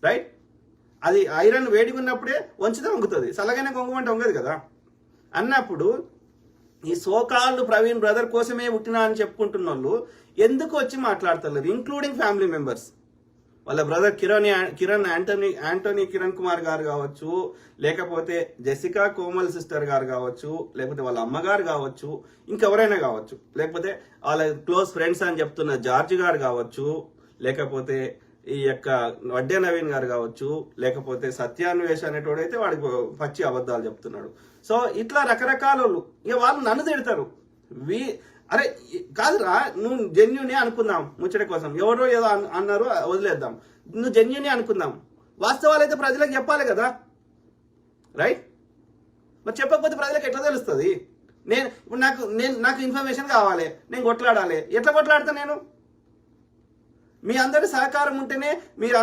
Right? అది iron వేడిగా ఉన్నప్పుడే వంచితే వంగుతుంది, చల్లగానే కొంగమంటే వంగదు కదా. అన్నప్పుడు ఈ సోకాళ్ళు ప్రవీణ్ బ్రదర్ కోసమే పుట్టినా అని చెప్పుకుంటున్న వాళ్ళు ఎందుకు వచ్చి మాట్లాడతలేరు, ఇంక్లూడింగ్ ఫ్యామిలీ మెంబర్స్. వాళ్ళ బ్రదర్ యాంటోనీ కిరణ్ కుమార్ గారు కావచ్చు, లేకపోతే జెసికా కోమల్ సిస్టర్ గారు కావచ్చు, లేకపోతే వాళ్ళ అమ్మగారు కావచ్చు, ఇంకెవరైనా కావచ్చు, లేకపోతే వాళ్ళ క్లోజ్ ఫ్రెండ్స్ అని చెప్తున్న జార్జ్ గారు కావచ్చు, లేకపోతే ఈ యొక్క వడ్డే నవీన్ గారు కావచ్చు, లేకపోతే సత్యాన్వేష్ అనేటోడైతే వాడికి పచ్చి అబద్ధాలు చెప్తున్నాడు. సో ఇట్లా రకరకాల ఇక వాళ్ళు నన్ను తిడతారు. అరే కాదురా, నువ్వు జెన్యునే అనుకుందాం, ముచ్చట కోసం ఎవరో ఏదో అన్నారు వదిలేద్దాం, నువ్వు జెన్యునే అనుకుందాం, వాస్తవాలు అయితే ప్రజలకు చెప్పాలి కదా, రైట్? మరి చెప్పకపోతే ప్రజలకు ఎట్లా తెలుస్తుంది? ఇప్పుడు నాకు ఇన్ఫర్మేషన్ కావాలి, నేను కొట్లాడాలి, ఎట్లా కొట్లాడతా నేను? మీ అందరి సహకారం ఉంటేనే మీరు